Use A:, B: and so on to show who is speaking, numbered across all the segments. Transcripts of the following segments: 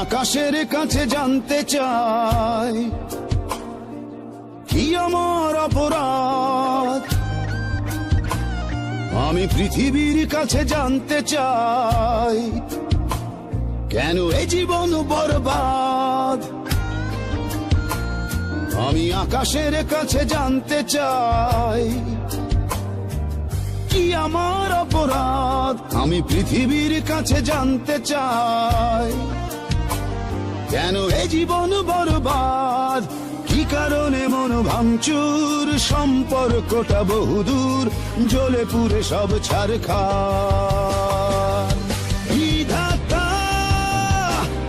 A: আকাশের কাছে জানতে চাই কি আমার অপরাধ। আমি পৃথিবীর কাছে জানতে চাই কেন এ জীবন বরবাদ। আমি আকাশের কাছে জানতে চাই কি আমার অপরাধ। আমি পৃথিবীর কাছে জানতে চাই কেন এ জীবন বরবাদ। কি কারণে মন ভাঙচুর, সম্পর্কটা বহুদূর, জ্বলে পুড়ে সব ছারখার। বিধাতা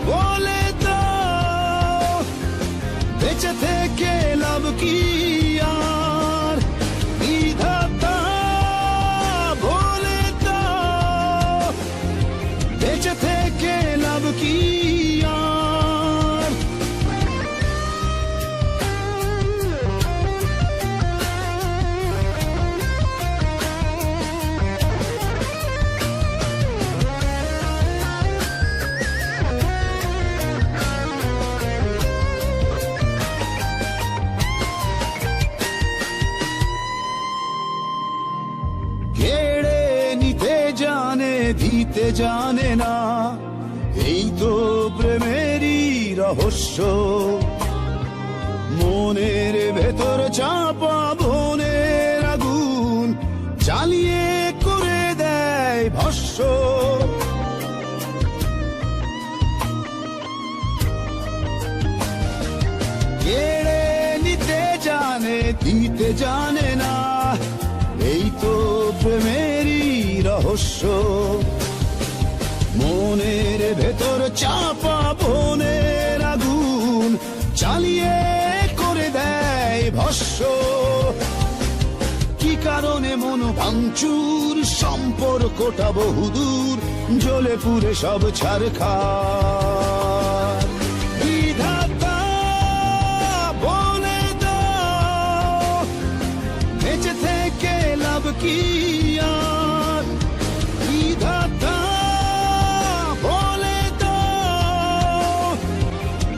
A: বলে দাও বেঁচে থেকে লাভ কি আর। বিধাতা বলে দাও বেঁচে থেকে লাভ কি আর। কেড়ে নিতে জানে দিতে জানে না, এই তো প্রেমেরই রহস্য। মনের ভেতর চাপা বনের আগুন জ্বালিয়ে করে দেয় ভস্য। কেড়ে নিতে জানে দিতে জানে না, এই তো প্রেমেরই রহস্য। মনের ভেতর চাপা বনের আগুন জ্বালিয়ে করে দেয় ভস্য। কি কারণে মন ভাঙচুর, সম্পর্কটা বহুদূর, জ্বলে পুড়ে সব ছারখার। বিধাতা বলে দাও বেঁচে থেকে লাভ কি আর। বিধাতা বলে দাও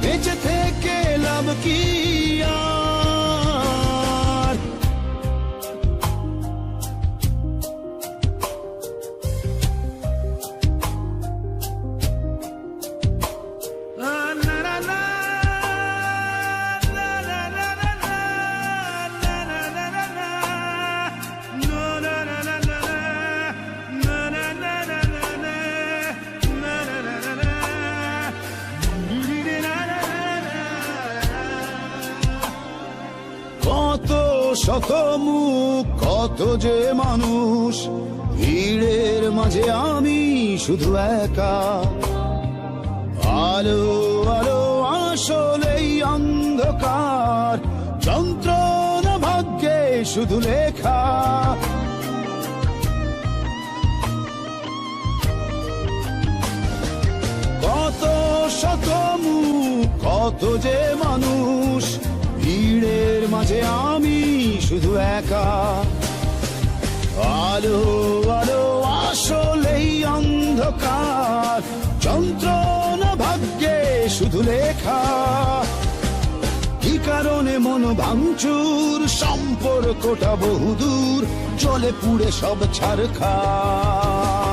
A: বেঁচে থেকে লাভ কি আর। কত শত মুখ, কত যে মানুষ, ভিড়ের মাঝে আমি শুধু একা। আলো আলো আসলেই অন্ধকার, যন্ত্রণা ভাগ্যে শুধু লেখা। কত শত মুখ, কত যে মানুষ, ভিড়ের মাঝে আমি শুধু একা। আলো আলো আসলেই অন্ধকার, যন্ত্রণা ভাগ্যে শুধু লেখা। কি কারণে মন ভাঙচুর, সম্পর্কটা বহুদূর, জ্বলে পুড়ে সব ছারখার।